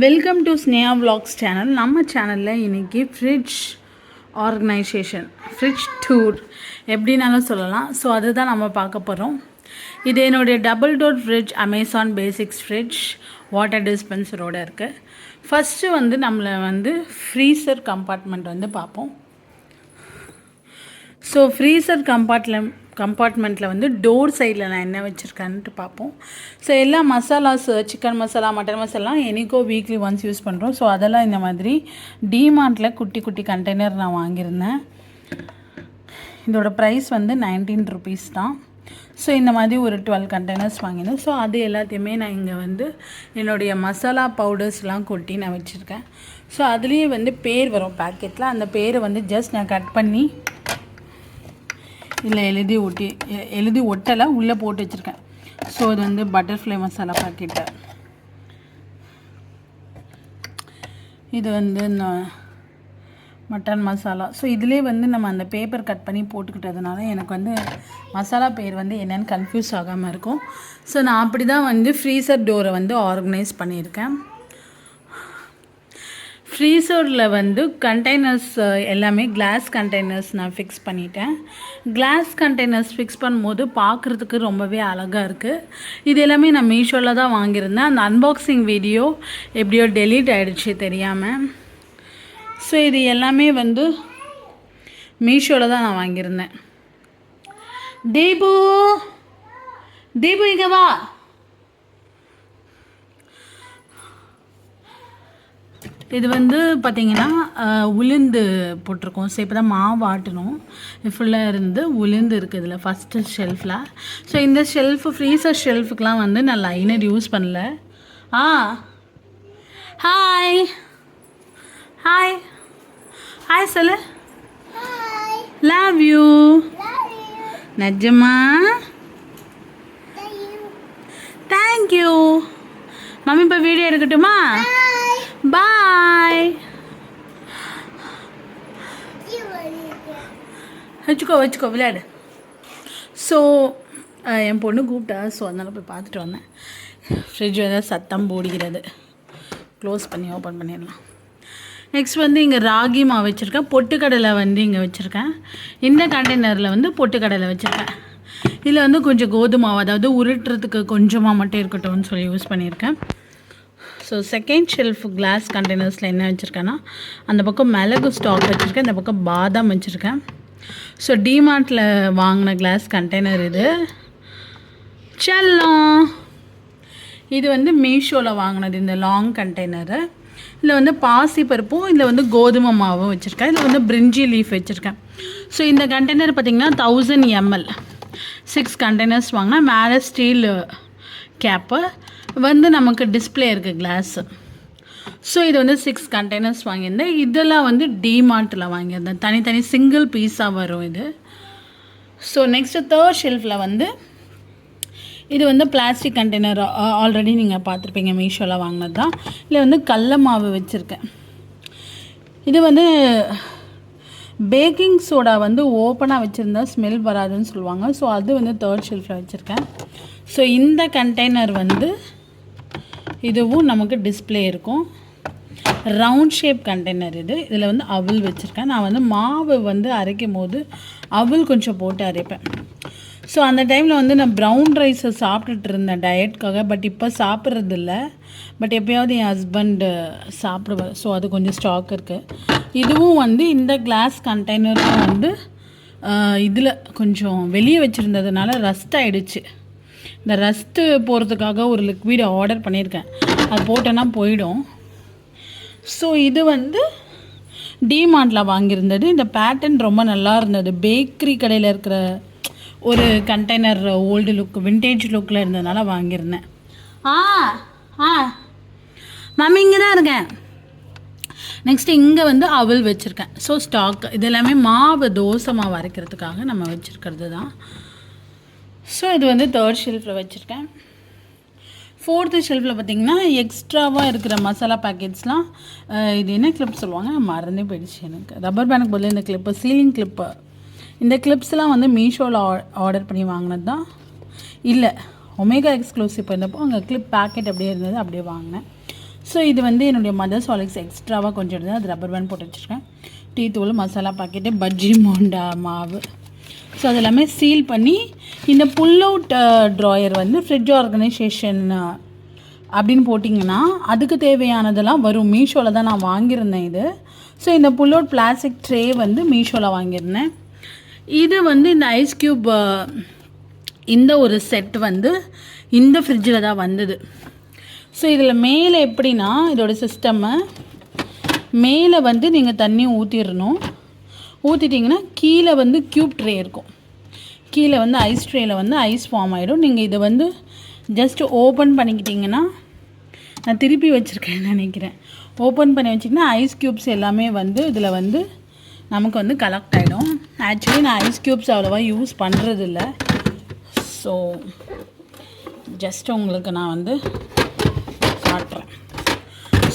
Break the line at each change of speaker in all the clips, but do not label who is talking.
Welcome to Sneha vlogs channel. நம்ம சேனலில் இன்றைக்கி ஃப்ரிட்ஜ் ஆர்கனைசேஷன், ஃப்ரிட்ஜ் டூர் எப்படின்னாலும் சொல்லலாம். ஸோ அதுதான் நம்ம பார்க்க போகிறோம். இது என்னுடைய double door fridge, Amazon basics fridge, water டிஸ்பென்சரோடு இருக்குது. ஃபஸ்ட்டு நம்மளை ஃப்ரீசர் கம்பார்ட்மெண்ட் பார்ப்போம். ஸோ ஃப்ரீசர் கம்பார்ட்மெண்ட்டில் டோர் சைடில் நான் என்ன வச்சுருக்கேன்ட்டு பார்ப்போம். ஸோ எல்லா மசாலாஸ், சிக்கன் மசாலா, மட்டன் மசாலாம் எனக்கோ வீக்லி ஒன்ஸ் யூஸ் பண்ணுறோம். ஸோ அதெல்லாம் இந்த மாதிரி டிமார்ட்டில் குட்டி குட்டி கண்டெய்னர் நான் வாங்கியிருந்தேன். இதோட ப்ரைஸ் 19 rupees தான். ஸோ இந்த மாதிரி ஒரு 12 கண்டெய்னர்ஸ் வாங்கினேன். ஸோ அது எல்லாத்தையுமே நான் இங்கே என்னுடைய மசாலா பவுடர்ஸ்லாம் கொட்டி நான் வச்சுருக்கேன். ஸோ அதுலேயே பேர் வரும் பேக்கெட்டில். அந்த பேரை ஜஸ்ட் நான் கட் பண்ணி இல்லை எழுதி ஒட்டலை, உள்ளே போட்டு வச்சுருக்கேன். ஸோ இது பட்டர்ஃப்ளை மசாலா பாக்கெட்டு. இது மட்டன் மசாலா. ஸோ இதிலே நம்ம அந்த பேப்பர் கட் பண்ணி போட்டுக்கிட்டதுனால எனக்கு மசாலா பேர் என்னென்னு கன்ஃபியூஸ் ஆகாமல் இருக்கும். ஸோ நான் அப்படி தான் ஃப்ரீசர் டோரை ஆர்கனைஸ் பண்ணியிருக்கேன். ஃப்ரீசரில் கண்டெய்னர்ஸ் எல்லாமே கிளாஸ் கண்டெய்னர்ஸ் நான் ஃபிக்ஸ் பண்ணிட்டேன். கிளாஸ் கண்டெய்னர்ஸ் ஃபிக்ஸ் பண்ணும்போது பார்க்குறதுக்கு ரொம்பவே அழகாக இருக்குது. இது எல்லாமே நான் மீஷோவில் தான் வாங்கியிருந்தேன். அந்த அன்பாக்சிங் வீடியோ எப்படியோ டெலீட் ஆகிடுச்சு தெரியாமல். ஸோ இது எல்லாமே மீஷோவில் தான் நான் வாங்கியிருந்தேன். தீபு இங்கே வா. இது பார்த்திங்கன்னா உளுந்து போட்டிருக்கோம். ஸோ இப்போ தான் மாவு ஆட்டணும். ஃபுல்லாக உளுந்து இருக்குது இதில் ஃபஸ்ட்டு ஷெல்ஃபில். ஸோ இந்த ஷெல்ஃபு, ஃப்ரீசர் ஷெல்ஃபுக்கெலாம் நான் லைனர் யூஸ் பண்ணல. ஹாய் ஹாய் ஹாய் சொல்லு. Love you. Najma thank you. Mummy இப்போ வீடியோ எடுக்கட்டுமா? பாய். வச்சுக்கோ விளையாடு. ஸோ என் பொண்ணு கூப்பிட்டா. ஸோ அதனால் போய் பார்த்துட்டு வந்தேன். ஃப்ரிட்ஜ் சத்தம் போடுகிறது. க்ளோஸ் பண்ணி ஓப்பன் பண்ணிடலாம். நெக்ஸ்ட் இங்கே ராகி மாவு வச்சுருக்கேன். பொட்டுக்கடலை இங்கே வச்சுருக்கேன். இந்த கண்டெய்னரில் பொட்டுக்கடலை வச்சுருக்கேன். இதில் கொஞ்சம் கோதுமை மாவு, அதாவது உருட்டுறதுக்கு கொஞ்சமாக மட்டும் இருக்கட்டும்னு சொல்லி யூஸ் பண்ணியிருக்கேன். ஸோ செகண்ட் ஷெல்ஃப் கிளாஸ் கண்டெய்னர்ஸில் என்ன வச்சுருக்கேன்னா, அந்த பக்கம் மிளகு ஸ்டாக் வச்சுருக்கேன், இந்த பக்கம் பாதாம் வச்சுருக்கேன். ஸோ டிமார்ட்டில் வாங்கின கிளாஸ் கண்டெய்னர் இது. செல்லம் இது மீஷோவில் வாங்கினது. இந்த லாங் கண்டெய்னரு. இதில் பாசி பருப்பும், இதில் கோதுமை மாவும் வச்சுருக்கேன். இதில் பிரிஞ்சி லீஃப் வச்சுருக்கேன். ஸோ இந்த கண்டெய்னர் பார்த்திங்கன்னா 1000 ml 6 கண்டெய்னர்ஸ் வாங்கினா. மேலே ஸ்டீல் கேப்பு நமக்கு டிஸ்பிளே இருக்குது கிளாஸு. ஸோ இது 6 கண்டெய்னர்ஸ் வாங்கியிருந்தேன். இதெல்லாம் டிமார்ட்டில் வாங்கியிருந்தேன். தனித்தனி சிங்கிள் பீஸாக வரும் இது. ஸோ நெக்ஸ்ட்டு தேர்ட் ஷெல்ஃபில் இது பிளாஸ்டிக் கண்டெய்னர். ஆல்ரெடி நீங்கள் பார்த்துருப்பீங்க, மீஷோவில் வாங்கினது தான். இல்லை கடல மாவு வச்சுருக்கேன். இது பேக்கிங் சோடா ஓப்பனாக வச்சுருந்தா ஸ்மெல் வராதுன்னு சொல்லுவாங்க. ஸோ அது தேர்ட் ஷெல்ஃபில் வச்சுருக்கேன். ஸோ இந்த கண்டெய்னர் இதுவும் நமக்கு டிஸ்பிளே இருக்கும். ரவுண்ட் ஷேப் கண்டெய்னர் இது. இதில் அவல் வச்சுருக்கேன். நான் மாவு அரைக்கும் போது அவல் கொஞ்சம் போட்டு அரைப்பேன். ஸோ அந்த டைமில் நான் ப்ரௌன் ரைஸை சாப்பிட்டுட்டு இருந்தேன் டயட்காக. பட் இப்போ சாப்பிட்றதில்ல. பட் எப்போயாவது என் ஹஸ்பண்டு சாப்பிடுவேன். ஸோ அது கொஞ்சம் ஸ்டாக் இருக்குது. இதுவும் இந்த கிளாஸ் கண்டெய்னரும் இதில் கொஞ்சம் வெளியே வச்சுருந்ததுனால ரஸ்ட் ஆகிடுச்சு. இந்த ரஸ்ட்டு போகிறதுக்காக ஒரு லிக்விட் ஆர்டர் பண்ணியிருக்கேன். அது போட்டேன்னா போயிடும். ஸோ இது டிமார்ட்டில் வாங்கியிருந்தது. இந்த பேட்டர்ன் ரொம்ப நல்லா இருந்தது. பேக்கரி கடையில் இருக்கிற ஒரு கண்டெய்னர், ஓல்டு லுக், விண்டேஜ் லுக்கில் இருந்ததுனால வாங்கியிருந்தேன். மம்மி இங்கே தான் இருக்கேன். நெக்ஸ்ட்டு இங்கே அவல் வச்சுருக்கேன். ஸோ ஸ்டாக் இது எல்லாமே மாவு, தோசை மாவு அரைக்கிறதுக்காக நம்ம வச்சுருக்கிறது தான். ஸோ இது தேர்ட் ஷெல்ஃபில் வச்சுருக்கேன். ஃபோர்த்து ஷெல்ஃபில் பார்த்திங்கன்னா எக்ஸ்ட்ராவாக இருக்கிற மசாலா பேக்கெட்ஸ்லாம். இது என்ன கிளிப் சொல்லுவாங்க, மறந்தே போயிடுச்சு எனக்கு. ரப்பர் பேனுக்கு பதில் இந்த கிளிப்பு, சீலிங் கிளிப்பு. இந்த கிளிப்ஸ்லாம் மீஷோவில் ஆர்டர் பண்ணி வாங்கினது தான். இல்லை, ஒமேகா எக்ஸ்க்ளூசிவ் இருந்தப்போ அங்கே கிளிப் பேக்கெட் அப்படியே இருந்தது, அப்படியே வாங்கினேன். ஸோ இது வந்து என்னுடைய மதர்ஸ் ஹார்லிக்ஸ் எக்ஸ்ட்ராவாக கொஞ்சம் இருந்தது, அது ரப்பர் பேண்ட் போட்டு வச்சுருக்கேன். டீ தூள், மசாலா பாக்கெட்டு, பஜ்ஜி மோண்டா மாவு. ஸோ அது எல்லாமே சீல் பண்ணி இந்த புல் அவுட் ட்ராயர் வந்து ஃப்ரிட்ஜ் ஆர்கனைசேஷன் அப்படின்னு போட்டிங்கன்னா அதுக்கு தேவையானதெல்லாம் வரும். மீஷோவில் தான் நான் வாங்கியிருந்தேன் இது. ஸோ இந்த புல் அவுட் பிளாஸ்டிக் ட்ரே வந்து மீஷோவில் வாங்கியிருந்தேன். இது வந்து இந்த ஐஸ் க்யூப் இந்த ஒரு செட் வந்து இந்த ஃப்ரிட்ஜில் தான் வந்தது. ஸோ இதில் மேலே எப்படின்னா இதோட சிஸ்டம்மை மேலே வந்து நீங்கள் தண்ணி ஊற்றிடணும். ஊற்றிட்டிங்கன்னா கீழே வந்து க்யூப் ட்ரே இருக்கும். கீழே வந்து ஐஸ் ட்ரேயில் வந்து ஐஸ் ஃபார்ம் ஆகிடும். நீங்கள் இதை வந்து ஜஸ்ட்டு ஓப்பன் பண்ணிக்கிட்டிங்கன்னா, நான் திருப்பி வச்சுருக்கேன்னு நினைக்கிறேன், ஓப்பன் பண்ணி வச்சிங்கன்னா ஐஸ் க்யூப்ஸ் எல்லாமே வந்து இதில் வந்து நமக்கு வந்து கலெக்ட் ஆகிடும். ஆக்சுவலி நான் ஐஸ் க்யூப்ஸ் அவ்வளோவா யூஸ் பண்ணுறதில்ல. ஸோ ஜஸ்ட் உங்களுக்கு நான் வந்து காட்டுறேன்.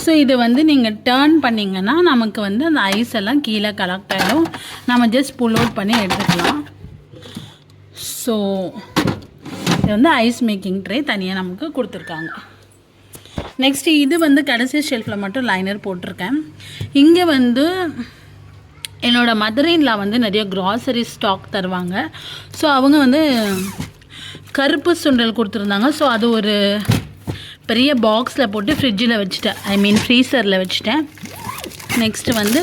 ஸோ இது வந்து நீங்கள் டர்ன் பண்ணிங்கன்னா நமக்கு வந்து அந்த ஐஸ் எல்லாம் கீழே கலெக்ட் ஆகிடும். நம்ம ஜஸ்ட் புல் அவுட் பண்ணி எடுத்துக்கலாம். ஸோ இது வந்து ஐஸ் மேக்கிங் ட்ரே தனியாக நமக்கு கொடுத்துருக்காங்க. நெக்ஸ்ட்டு இது வந்து கடைசி ஷெல்ஃபில் மட்டும் லைனர் போட்டிருக்கேன். இங்கே வந்து என்னோடய மதர்-இன்-லா வந்து நிறைய க்ராசரி ஸ்டாக் தருவாங்க. ஸோ அவங்க வந்து கருப்பு சுண்டல் கொடுத்துருந்தாங்க. ஸோ அது ஒரு பெரிய பாக்ஸில் போட்டு ஃப்ரிட்ஜில் வச்சுட்டேன், ஃப்ரீசரில் வச்சுட்டேன். நெக்ஸ்ட்டு வந்து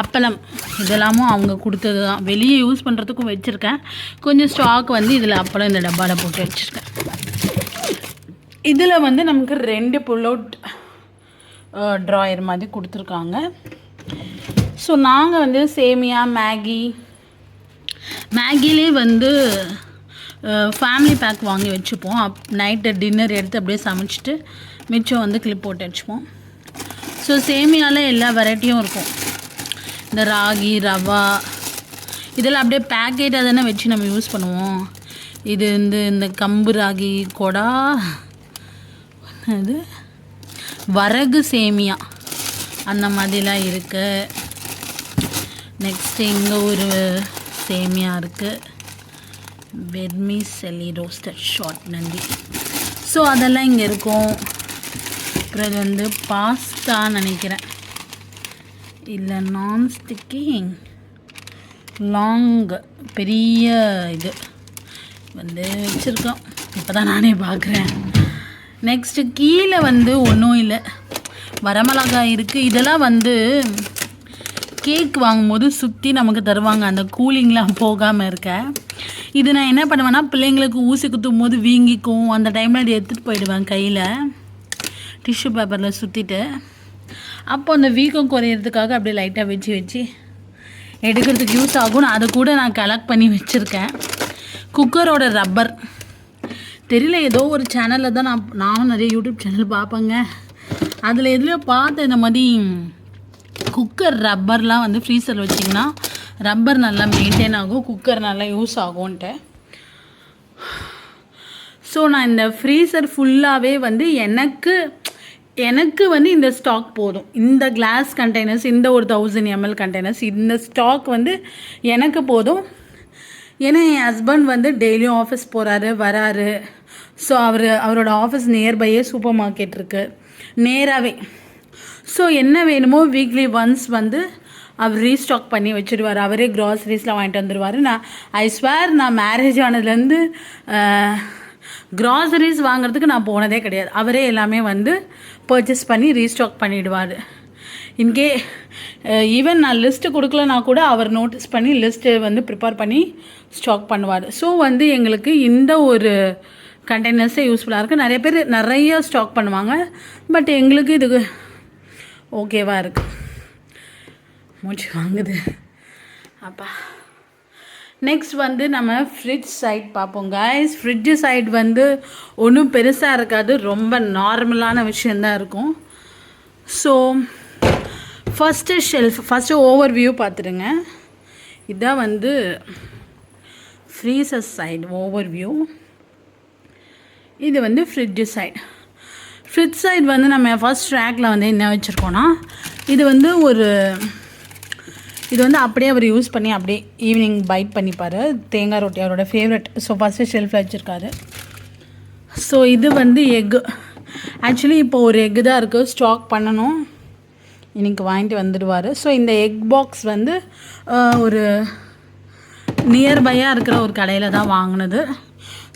அப்பளம், இதெல்லாமும் அவங்க கொடுத்தது தான். வெளியே யூஸ் பண்ணுறதுக்கும் வச்சுருக்கேன். கொஞ்சம் ஸ்டாக் வந்து இதில் அப்பளம் இந்த டப்பாவில் போட்டு வச்சுருக்கேன். இதில் வந்து நமக்கு 2 புல் அவுட் ட்ராயர் மாதிரி கொடுத்துருக்காங்க. ஸோ நாங்கள் வந்து சேமியா, மேகிலே வந்து ஃபேமிலி பேக் வாங்கி வச்சுப்போம். நைட்டு டின்னர் எடுத்து அப்படியே சமைச்சிட்டு மிச்சம் வந்து கிளிப் போட்டு வச்சுப்போம். ஸோ சேமியாவில் எல்லா வெரைட்டியும் இருக்கும். இந்த ராகி, ரவா இதெல்லாம் அப்படியே பேக்கெட்டாக தானே வச்சு நம்ம யூஸ் பண்ணுவோம். இது வந்து இந்த கம்பு ராகி கொடா, அது வரகு சேமியா அந்த மாதிரிலாம் இருக்குது. நெக்ஸ்ட்டு இங்கே ஒரு சேமியா இருக்குது, vermicelli roasted short Nandi. So அதெல்லாம் இங்கே இருக்கும். அப்புறம் இது வந்து பாஸ்தா நினைக்கிறேன், இல்லை நான்ஸ்டிக்கி லாங் பெரிய இது வந்து வச்சுருக்கோம். இப்போ தான் நானே பார்க்குறேன். நெக்ஸ்ட்டு கீழே வந்து ஒன்றும் இல்லை, வரமிளகாய் இருக்குது. இதெல்லாம் வந்து கேக் வாங்கும்போது சுற்றி நமக்கு தருவாங்க, அந்த கூலிங்லாம் போகாமல் இருக்க. இது நான் என்ன பண்ணுவேன்னா, பிள்ளைங்களுக்கு ஊசி குத்தும் போது வீங்கிக்கும், அந்த டைமில் இதை எடுத்துகிட்டு போயிடுவேன் கையில் டிஷ்யூ பேப்பரில் சுற்றிட்டு. அப்போ அந்த வீக்கம் குறையிறதுக்காக அப்படியே லைட்டாக வச்சு எடுக்கிறதுக்கு யூஸ் ஆகும். அதை கூட நான் கலெக்ட் பண்ணி வச்சுருக்கேன். குக்கரோட ரப்பர் தெரியல, ஏதோ ஒரு சேனலில் தான் நானும் நிறைய யூடியூப் சேனல் பார்ப்பேங்க. அதில் எதுலையோ பார்த்து இந்த மாதிரி குக்கர் ரப்பர்லாம் வந்து ஃப்ரீசரில் வச்சிங்கன்னா ரப்பர் நல்லா மெயின்டைன் ஆகும், குக்கர் நல்லா யூஸ் ஆகும்ன்ட்டு. ஸோ நான் இந்த ஃப்ரீசர் ஃபுல்லாகவே வந்து எனக்கு வந்து இந்த ஸ்டாக் போதும். இந்த கிளாஸ் கண்டெய்னர்ஸ், இந்த ஒரு 1000 ml கண்டெய்னர்ஸ், இந்த ஸ்டாக் வந்து எனக்கு போதும். ஏன்னா என் ஹஸ்பண்ட் வந்து டெய்லியும் ஆஃபீஸ் போகிறாரு வராரு. ஸோ அவரோட ஆஃபீஸ் நியர்பையே சூப்பர் மார்க்கெட் இருக்குது நேராகவே. ஸோ என்ன வேணுமோ வீக்லி ஒன்ஸ் வந்து அவர் ரீஸ்டாக் பண்ணி வச்சுருவார். அவரே க்ராசரிஸ்லாம் வாங்கிட்டு வந்துடுவார். ஐ ஸ்வேர் நான் மேரேஜ் ஆனதுலேருந்து க்ராசரிஸ் வாங்குறதுக்கு நான் போனதே கிடையாது. அவரே எல்லாமே வந்து பர்ச்சேஸ் பண்ணி ரீஸ்டாக் பண்ணிவிடுவார். இன்கே ஈவன் நான் லிஸ்ட்டு கொடுக்கலனா கூட அவர் நோட்டீஸ் பண்ணி லிஸ்ட்டு வந்து ப்ரிப்பேர் பண்ணி ஸ்டாக் பண்ணுவார். ஸோ வந்து எங்களுக்கு இந்த ஒரு கண்டெய்னர்ஸே யூஸ்ஃபுல்லாக இருக்குது. நிறைய பேர் நிறைய ஸ்டாக் பண்ணுவாங்க, பட் எங்களுக்கு இது ஓகேவாக இருக்குது. மூச்சு வாங்குது அப்பா. நெக்ஸ்ட் வந்து நம்ம ஃப்ரிட்ஜ் சைட் பார்ப்போம் கைஸ். ஃப்ரிட்ஜு சைட் வந்து ஒன்றும் பெருசாக இருக்காது, ரொம்ப நார்மலான விஷயந்தான் இருக்கும். ஸோ ஃபஸ்ட்டு ஓவர் வியூ பார்த்துடுங்க. இதான் வந்து ஃப்ரீசர் சைடு ஓவர் வியூ. இது வந்து ஃப்ரிட்ஜு சைடு. ஃப்ரிட்ஜ் சைடு வந்து நம்ம ஃபர்ஸ்ட் ரேக்கில் வந்து என்ன வச்சுருக்கோன்னா, இது வந்து அப்படியே அவர் யூஸ் பண்ணி அப்படியே ஈவினிங் பைட் பண்ணிப்பார். தேங்காய் ரொட்டி அவரோட ஃபேவரட். ஸோ ஃபஸ்ட்டு ஷெல்ஃபில் வச்சுருக்காரு. ஸோ இது வந்து ஆக்சுவலி இப்போ ஒரு எக்கு தான் இருக்குது, ஸ்டாக் பண்ணணும், இன்றைக்கி வாங்கிட்டு வந்துடுவார். ஸோ இந்த எக் பாக்ஸ் வந்து ஒரு நியர்பையாக இருக்கிற ஒரு கடையில் தான் வாங்கினது.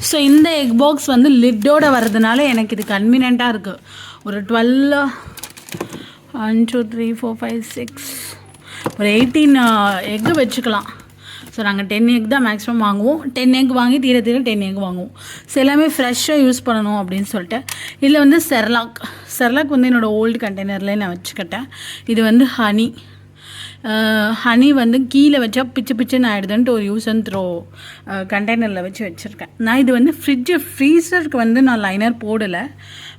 ஸோ இந்த எக் பாக்ஸ் வந்து லிட்டோடு வர்றதுனால எனக்கு இது கன்வீனியண்ட்டாக இருக்குது. ஒரு 12 1 2 3 4 5 6 ஒரு 18 எக்கு வச்சுக்கலாம். ஸோ நாங்கள் 10 எக் தான் மேக்ஸிமம் வாங்குவோம். 10 எக் வாங்கி தீர 10 எக் வாங்குவோம். ஸோ எல்லாமே ஃப்ரெஷ்ஷாக யூஸ் பண்ணணும் அப்படின்னு சொல்லிட்டு இதில் வந்து செர்லாக் வந்து என்னோடய ஓல்டு கண்டெய்னரில் நான் வச்சுக்கிட்டேன். இது வந்து ஹனி வந்து கீழே வச்சா பிச்சுன்னு ஆகிடுதுன்ட்டு ஒரு யூஸ் அண்ட் த்ரோ கண்டெய்னரில் வச்சுருக்கேன். நான் இது வந்து ஃப்ரீசருக்கு வந்து நான் லைனர் போடலை,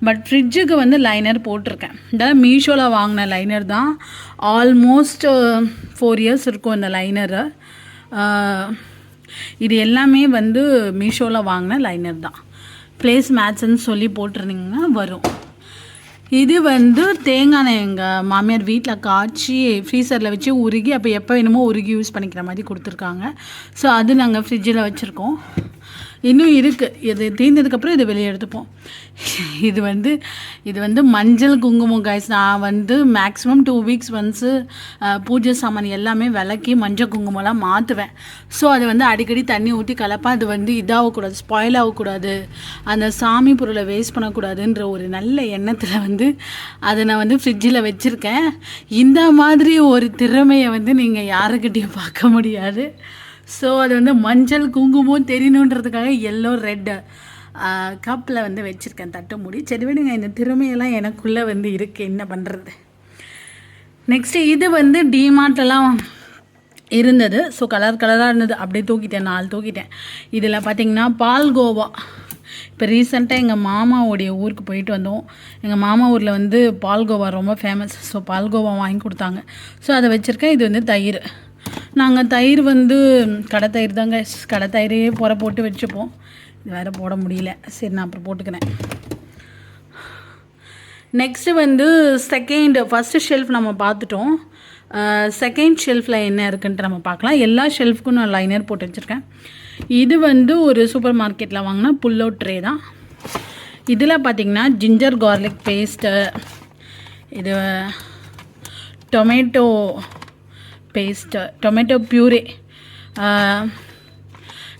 பட் ஃப்ரிட்ஜுக்கு வந்து லைனர் போட்டிருக்கேன். இதெல்லாம் மீஷோவில் வாங்கின லைனர் தான். ஆல்மோஸ்ட் 4 years இருக்கும் இந்த லைனரு. இது எல்லாமே வந்து மீஷோவில் வாங்கின லைனர் தான். ப்ளேஸ் மேட்ச்ன்னு சொல்லி போட்டிருந்தீங்கன்னா வரும். இது வந்து தேங்காய் எண்ணெய் எங்கள் மாமியார் வீட்டில் காய்ச்சி ஃப்ரீசரில் வச்சு உருகி அப்போ எப்போ வேணுமோ உருகி யூஸ் பண்ணிக்கிற மாதிரி கொடுத்துருக்காங்க. ஸோ அது நாங்கள் ஃப்ரிட்ஜில் வச்சுருக்கோம். இன்னும் இருக்குது. இது தீர்ந்ததுக்கப்புறம் இதை வெளியே எடுத்துப்போம். இது வந்து மஞ்சள் குங்குமம் காய்ஸ். நான் வந்து மேக்ஸிமம் 2 weeks ஒன்ஸு பூஜை சாமான் எல்லாமே விளக்கி மஞ்சள் குங்குமம்லாம் மாற்றுவேன். ஸோ அதை வந்து அடிக்கடி தண்ணி ஊற்றி கலப்பா. அது வந்து இதாகக்கூடாது, ஸ்பாயில் ஆகக்கூடாது, அந்த சாமி பொருளை வேஸ்ட் பண்ணக்கூடாதுன்ற ஒரு நல்ல எண்ணத்தில் வந்து அதை நான் வந்து ஃப்ரிட்ஜில் வச்சுருக்கேன். இந்த மாதிரி ஒரு திறமையை வந்து நீங்கள் யாருக்கிட்டையும் பார்க்க முடியாது. ஸோ அது வந்து மஞ்சள் குங்குமம் தெரியணுன்றதுக்காக எல்லோ ரெட் கப்பில் வந்து வச்சுருக்கேன், தட்டு மூடி. சரி விடுங்க, இந்த திறமையெல்லாம் எனக்குள்ளே வந்து இருக்குது, என்ன பண்ணுறது. நெக்ஸ்ட்டு இது வந்து டிமார்ட்லலாம் இருந்தது. ஸோ கலராக இருந்தது, அப்படியே தூக்கிட்டேன், 4 தூக்கிட்டேன். இதில் பார்த்திங்கன்னா பால்கோவா. இப்போ ரீசெண்டாக எங்கள் மாமாவுடைய ஊருக்கு போயிட்டு வந்தோம். எங்கள் மாமா ஊரில் வந்து பால்கோவா ரொம்ப ஃபேமஸ். ஸோ பால்கோவா வாங்கி கொடுத்தாங்க. ஸோ அதை வச்சுருக்கேன். இது வந்து தயிர். நாங்கள் தயிர் வந்து கடை தயிர் தாங்க, கடை தயிரையே போட்டு வச்சுப்போம். இது வேறு போட முடியல, சரி நான் அப்புறம் போட்டுக்கிறேன். நெக்ஸ்ட்டு வந்து ஃபஸ்ட்டு ஷெல்ஃப் நம்ம பார்த்துட்டோம். செகண்ட் ஷெல்ஃபில் என்ன இருக்குன்ட்டு நம்ம பார்க்கலாம். எல்லா ஷெல்ஃப்க்கும் நான் லைனர் போட்டு வச்சுருக்கேன். இது வந்து ஒரு சூப்பர் மார்க்கெட்டில் வாங்கினா புல் அவுட் ட்ரே தான். இதில் பார்த்திங்கன்னா ஜிஞ்சர் கார்லிக் பேஸ்ட்டு, இது tomato paste, tomato puree,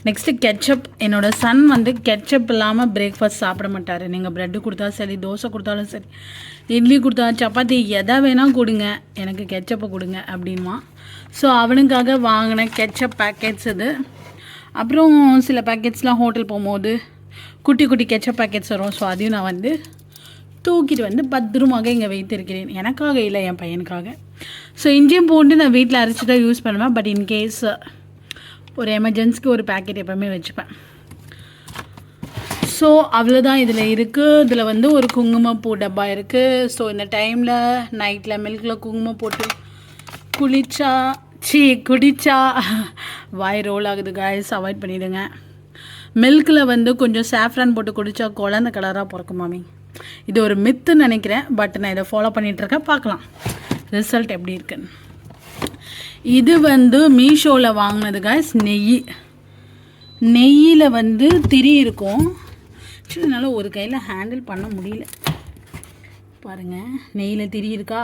next ketchup. என்னோடய சன் வந்து கெச்சப் இல்லாமல் பிரேக்ஃபாஸ்ட் சாப்பிட மாட்டார். நீங்கள் ப்ரெட்டு கொடுத்தா சரி, தோசை கொடுத்தாலும் சரி, இட்லி கொடுத்தா, சப்பாத்தி எதை வேணால் கொடுங்க, எனக்கு கெச்சப்பை கொடுங்க அப்படின்மா. ஸோ அவனுக்காக வாங்கின கெச்சப் பேக்கெட்ஸ் இது. அப்புறம் சில பேக்கெட்ஸ்லாம் ஹோட்டல் போகும்போது குட்டி கெச்சப் பேக்கெட்ஸ் வரும். ஸோ அதையும் நான் வந்து தூக்கிட்டு வந்து பத்திரமாக இங்கே வைத்திருக்கிறேன். எனக்காக இல்லை, என் பையனுக்காக. ஸோ இஞ்சியும் பூண்டு நான் வீட்டில் அரைச்சி தான் யூஸ் பண்ணுவேன். பட் இன்கேஸ் ஒரு எமர்ஜென்சிக்கு ஒரு பேக்கெட் எப்போவுமே வச்சுப்பேன். ஸோ அவ்வளோதான் இதில் இருக்குது. இதில் வந்து ஒரு குங்குமப்பூ டப்பா இருக்குது. ஸோ இந்த டைமில் நைட்டில் மில்கில் குங்குமம் போட்டு குடிச்சா வாய் ரோல் ஆகுது காய்ஸ், அவாய்ட் பண்ணிவிடுங்க. மில்கில் வந்து கொஞ்சம் சாஃப்ரான் போட்டு குடித்தா குழந்தை கலராக பிறக்கும் மாமி. இது ஒரு மித்துன்னு நினைக்கிறேன். பட் நான் இதை ஃபாலோ பண்ணிகிட்ருக்கேன், பார்க்கலாம் ரிசல்ட் எப்படி இருக்குன்னு. இது வந்து மீஷோவில் வாங்கினது காய்ஸ். நெய்யில் வந்து திரி இருக்கும். ஆக்சுவலி என்னால் ஒரு கையில் ஹேண்டில் பண்ண முடியல, பாருங்கள். நெய்யில் திரி இருக்கா.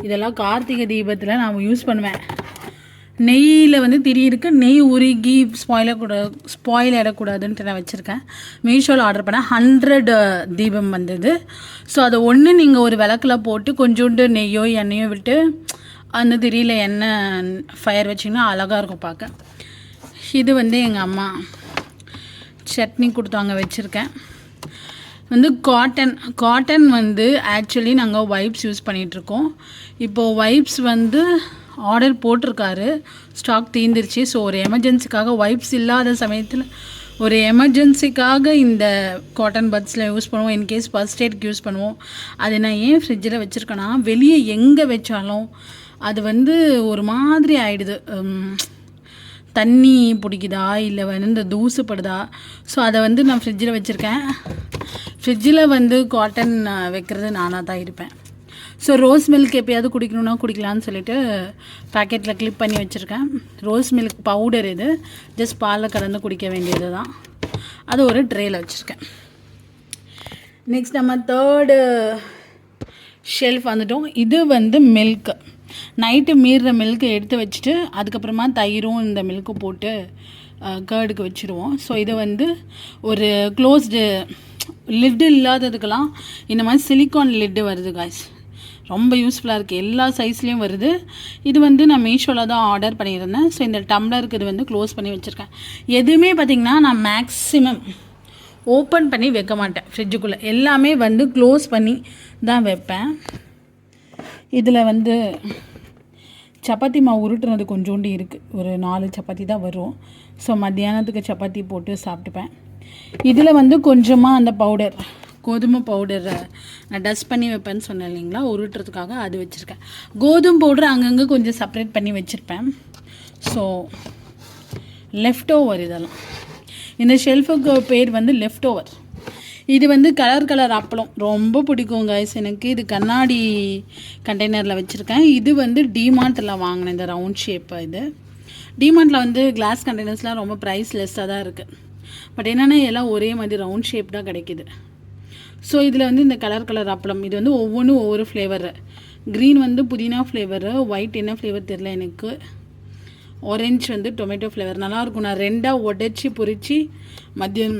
இதெல்லாம் கார்த்திகை தீபத்தில் நான் யூஸ் பண்ணுவேன். நெய்யில் வந்து திரி இருக்குது. நெய் உருகி ஸ்பாயில் ஆகிடக்கூடாதுன்ட்டு நான் வச்சுருக்கேன். மீஷோவில் ஆர்டர் பண்ணேன். 100 தீபம் வந்தது. ஸோ அதை ஒன்று நீங்கள் ஒரு விளக்கில் போட்டு கொஞ்சோண்டு நெய்யோ எண்ணெயோ விட்டு அந்த திரியில் எண்ணெய் ஃபயர் வச்சிங்கன்னா அழகாக இருக்கும் பார்க்க. இது வந்து எங்கள் அம்மா சட்னி கொடுத்தாங்க, வச்சுருக்கேன். வந்து காட்டன் வந்து ஆக்சுவலி நாங்கள் வைப்ஸ் யூஸ் பண்ணிகிட்ருக்கோம். இப்போது வைப்ஸ் வந்து ஆர்டர் போட்டிருக்காரு, ஸ்டாக் தீர்ந்துருச்சு. ஸோ ஒரு எமர்ஜென்சிக்காக வைப்ஸ் இல்லாத சமயத்தில் ஒரு எமர்ஜென்சிக்காக இந்த காட்டன் பட்ஸில் யூஸ் பண்ணுவோம். இன்கேஸ் ஃபர்ஸ்ட் எய்ட்க்கு யூஸ் பண்ணுவோம். அது நான் ஏன் ஃப்ரிட்ஜில் வச்சுருக்கேன்னா, வெளியே எங்கே வச்சாலும் அது வந்து ஒரு மாதிரி ஆகிடுது. தண்ணி பிடிக்குதா இல்லை வந்து இந்த தூசு படுதா. ஸோ அதை வந்து நான் ஃப்ரிட்ஜில் வச்சுருக்கேன். ஃப்ரிட்ஜில் வந்து காட்டன் வைக்கிறது நானாக தான் இருப்பேன். ஸோ ரோஸ் மில்க் எப்போயாவது குடிக்கணுன்னா குடிக்கலான்னு சொல்லிட்டு பேக்கெட்டில் கிளிப் பண்ணி வச்சுருக்கேன். ரோஸ் மில்க் பவுடர் இது, ஜஸ்ட் பாலில் கலந்து குடிக்க வேண்டியது தான். அது ஒரு ட்ரேயில் வச்சுருக்கேன். நெக்ஸ்ட் நம்ம தேர்டு ஷெல்ஃப் வந்துட்டோம். இது வந்து மில்க்கு. நைட்டு மீறுற மில்க்கு எடுத்து வச்சுட்டு அதுக்கப்புறமா தயிரும் இந்த மில்க்கும் போட்டு கேர்டுக்கு வச்சுருவோம். ஸோ இது வந்து ஒரு க்ளோஸ்டு லிட்டு இல்லாததுக்கெல்லாம் இந்த மாதிரி சிலிக்கான் லிட்டு வருது காய்ஸ். ரொம்ப யூஸ்ஃபுல்லாக இருக்குது. எல்லா சைஸ்லேயும் வருது. இது வந்து நான் மீஷோவில் தான் ஆர்டர் பண்ணியிருந்தேன். ஸோ இந்த டம்ளருக்கு இது வந்து க்ளோஸ் பண்ணி வச்சுருக்கேன். எதுவுமே பார்த்திங்கன்னா நான் மேக்ஸிமம் ஓப்பன் பண்ணி வைக்க மாட்டேன் ஃப்ரிட்ஜுக்குள்ளே. எல்லாமே வந்து க்ளோஸ் பண்ணி தான் வைப்பேன். இதில் வந்து சப்பாத்தி மாவு உருட்டுறது கொஞ்சோண்டு இருக்குது. ஒரு 4 சப்பாத்தி தான் வரும். ஸோ மத்தியானத்துக்கு சப்பாத்தி போட்டு சாப்பிட்டுப்பேன். இதில் வந்து கொஞ்சமாக அந்த பவுடர், கோதுமை பவுடரை நான் டஸ்ட் பண்ணி வைப்பேன்னு சொன்னேன் இல்லைங்களா, உருட்டுறதுக்காக அது வச்சுருக்கேன். கோதுமை பவுடர் அங்கங்கே கொஞ்சம் செப்பரேட் பண்ணி வச்சுருப்பேன். ஸோ லெஃப்ட் ஓவர் இதெல்லாம். இந்த ஷெல்ஃபுக்கு பேர் வந்து லெஃப்ட் ஓவர். இது வந்து கலர் அப்பளம் ரொம்ப பிடிக்கும் கைஸ் எனக்கு. இது கண்ணாடி கண்டெய்னரில் வச்சுருக்கேன். இது வந்து டிமார்ட்டில் வாங்கினேன் இந்த ரவுண்ட் ஷேப்பு. இது டிமார்ட்டில் வந்து கிளாஸ் கண்டெய்னர்ஸ்லாம் ரொம்ப ப்ரைஸ் லெஸ்ஸாக தான் இருக்குது. பட் என்னென்னா எல்லாம் ஒரே மாதிரி ரவுண்ட் ஷேப் தான் கிடைக்கிது. ஸோ இதில் வந்து இந்த கலர் அப்பளம் இது வந்து ஒவ்வொன்றும் ஒவ்வொரு ஃப்ளேவரு. க்ரீன் வந்து புதினா ஃப்ளேவரு, ஒயிட் என்ன ஃப்ளேவர் தெரில எனக்கு, ஆரஞ்சு வந்து டொமேட்டோ ஃப்ளேவர். நல்லாயிருக்கும். நான் 2ஆக உடச்சி பொரித்து மதியம்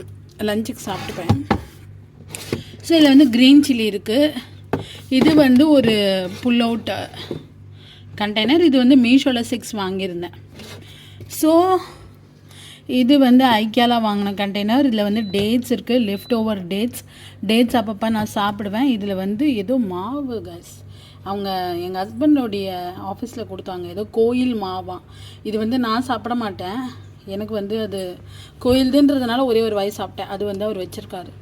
லஞ்சுக்கு சாப்பிட்டுப்பேன். ஸோ இதில் வந்து க்ரீன் சில்லி இருக்குது. இது வந்து ஒரு புல் அவுட் கண்டெய்னர். இது வந்து மீஷோவில் 6 வாங்கியிருந்தேன். ஸோ இது வந்து ஐக்கியாவில் வாங்கின கண்டெய்னர். இதில் வந்து டேட்ஸ் இருக்குது, லெஃப்ட் ஓவர் டேட்ஸ் அப்பப்போ நான் சாப்பிடுவேன். இதில் வந்து ஏதோ மாவு கைஸ், அவங்க எங்கள் ஹஸ்பண்டோடைய ஆஃபீஸில் கொடுத்தாங்க, ஏதோ கோயில் மாவாம். இது வந்து நான் சாப்பிட மாட்டேன். எனக்கு வந்து அது கோயில்துன்றதுனால ஒரே ஒரு வாய் சாப்பிட்டேன். அது வந்து அவர் வச்சுருக்காரு.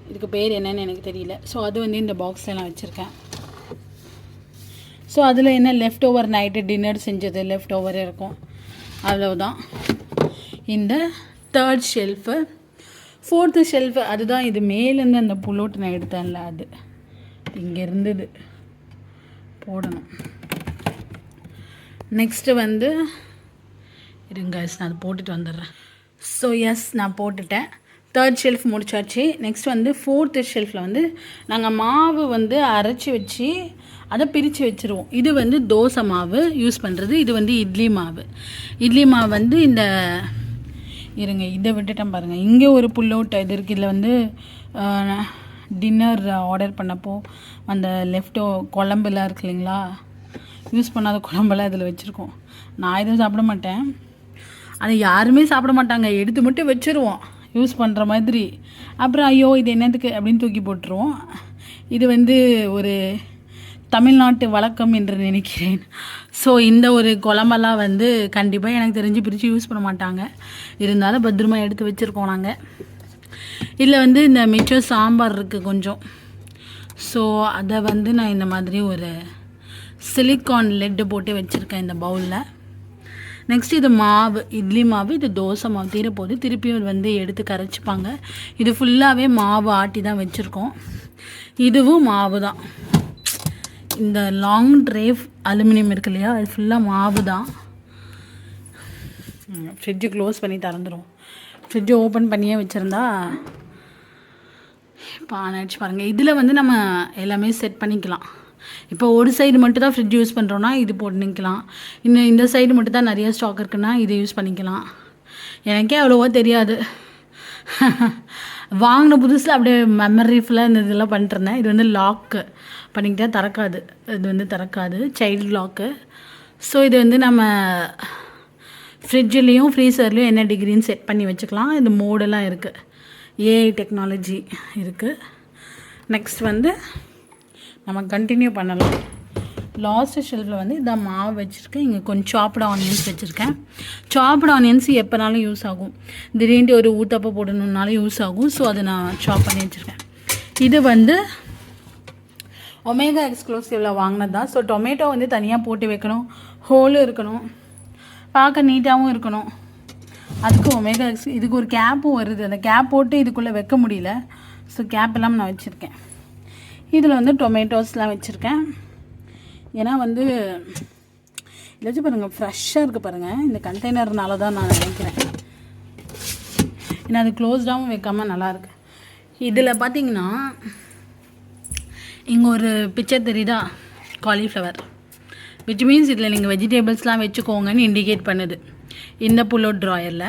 இதுக்கு பேர் என்னன்னு எனக்கு தெரியல. ஸோ அது வந்து இந்த பாக்ஸில் நான் வச்சுருக்கேன். ஸோ அதில் என்ன லெஃப்ட் ஓவர் நைட்டு டின்னர் செஞ்சது லெஃப்ட் ஓவர் இருக்கும். அவ்வளவுதான். இந்த தேர்ட் ஷெல்ஃபு. ஃபோர்த்து ஷெல்ஃபு அதுதான். இது மேலேருந்து அந்த புல்லோட்டு நான் எடுத்தேன்ல, அது இங்கே இருந்தது, போடணும். நெக்ஸ்ட்டு வந்து இருங்க, நான் அது போட்டுட்டு வந்துடுறேன். ஸோ எஸ், நான் போட்டுட்டேன். தேர்ட் ஷெல்ஃப் முடிச்சாச்சு. நெக்ஸ்ட் வந்து ஃபோர்த்து ஷெல்ஃபில் வந்து நாங்கள் மாவு வந்து அரைச்சி வச்சு அதை பிரித்து வச்சுருவோம். இது வந்து தோசை மாவு யூஸ் பண்ணுறது. இது வந்து இட்லி மாவு வந்து இந்த இருங்க இதை விட்டுட்டேன் பாருங்கள். இங்கே ஒரு புல் அவுட் இது இருக்குது. இதில் வந்து டின்னர் ஆர்டர் பண்ணப்போ அந்த லெஃப்டோ குழம்புலாம் இருக்கு இல்லைங்களா, யூஸ் பண்ணாத குழம்பெல்லாம் இதில் வச்சுருக்கோம். நான் எதுவும் சாப்பிட மாட்டேன், ஆனால் யாருமே சாப்பிட மாட்டாங்க. எடுத்து மட்டும் வச்சுருவோம் யூஸ் பண்ணுற மாதிரி. அப்புறம் ஐயோ இது என்னத்துக்கு அப்படின்னு தூக்கி போட்டுருவோம். இது வந்து ஒரு தமிழ்நாட்டு வழக்கம் என்று நினைக்கிறேன். ஸோ இந்த ஒரு குழம்பெல்லாம் வந்து கண்டிப்பாக எனக்கு தெரிஞ்சு பிரித்து யூஸ் பண்ண மாட்டாங்க. இருந்தாலும் பத்திரமா எடுத்து வச்சுருக்கோம் நாங்கள். இதில் வந்து இந்த மிச்சம் சாம்பார் இருக்குது கொஞ்சம். ஸோ அதை வந்து நான் இந்த மாதிரி ஒரு சிலிக்கான் லெட்டு போட்டு வச்சுருக்கேன் இந்த பவுலில். நெக்ஸ்ட் இது மாவு, இட்லி மாவு, இது தோசை மாவு தீரப்போது திருப்பியும் வந்து எடுத்து கரைச்சிப்பாங்க. இது ஃபுல்லாகவே மாவு ஆட்டி தான் வச்சுருக்கோம். இதுவும் மாவு தான். இந்த லாங் ட்ரே அலுமினியம் இருக்கு இல்லையா, அது ஃபுல்லாக மாவு தான். ஃப்ரிட்ஜு க்ளோஸ் பண்ணி திறந்துடும். ஃப்ரிட்ஜு ஓப்பன் பண்ணியே வச்சுருந்தா இப்போ ஆனாச்சு பாருங்கள். இதில் வந்து நம்ம எல்லாமே செட் பண்ணிக்கலாம். இப்போ ஒரு சைடு மட்டும் தான் ஃப்ரிட்ஜ் யூஸ் பண்ணுறோன்னா இது போட்டுக்கலாம். இன்னும் இந்த சைடு மட்டும் தான் நிறைய ஸ்டாக் இருக்குன்னா இதை யூஸ் பண்ணிக்கலாம். எனக்கே அவ்வளோவா தெரியாது. வாங்கின புதுசில் அப்படியே மெமரி ஃபுல்லாக இந்த இதெல்லாம் பண்ணிட்டுருந்தேன். இது வந்து லாக்கு பண்ணிக்கிட்டே திறக்காது. இது வந்து திறக்காது, சைல்டு லாக்கு. ஸோ இது வந்து நம்ம ஃப்ரிட்ஜ்லேயும் ஃப்ரீசர்லேயும் என்ன டிகிரின்னு செட் பண்ணி வச்சுக்கலாம். இது மோடெல்லாம் இருக்குது, ஏஐ டெக்னாலஜி இருக்குது. நெக்ஸ்ட் வந்து நம்ம கண்டினியூ பண்ணலாம். லாஸ்ட் ஷெல்ஃபில் வந்து இதான் மாவு வச்சுருக்கேன். இங்கே கொஞ்சம் சாப்டு ஆனியன்ஸ் வச்சுருக்கேன். சாப்டு ஆனியன்ஸ் எப்போனாலும் யூஸ் ஆகும். திடீர்னு ஒரு ஊத்தப்போ போடணுன்னாலும் யூஸ் ஆகும். ஸோ அதை நான் சாப் பண்ணி வச்சுருக்கேன். இது வந்து ஒமேகா எக்ஸ்க்ளூசிவில் வாங்கினது தான். ஸோ டொமேட்டோ வந்து தனியாக போட்டு வைக்கணும், ஹோலும் இருக்கணும், பார்க்க நீட்டாகவும் இருக்கணும். அதுக்கு ஒமேகா இதுக்கு ஒரு கேப்பும் வருது. அந்த கேப் போட்டு இதுக்குள்ளே வைக்க முடியல. ஸோ கேப் எல்லாம் நான் வச்சுருக்கேன். இதில் வந்து டொமேட்டோஸ்லாம் வச்சுருக்கேன். ஏன்னா வந்து இதில் வச்சு பாருங்கள் ஃப்ரெஷ்ஷாக இருக்குது பாருங்கள். இந்த கண்டெய்னர்னால தான் நான் நினைக்கிறேன். ஏன்னா அது க்ளோஸ்டாகவும் வைக்காமல் நல்லாயிருக்கு. இதில் பார்த்திங்கன்னா இங்கே ஒரு பிக்சர் தெரியுதா, காலிஃப்ளவர், விச் மீன்ஸ் இதில் நீங்கள் வெஜிடபிள்ஸ்லாம் வச்சுக்கோங்கன்னு இண்டிகேட் பண்ணுது. இந்த புல்லோட் ட்ராயரில்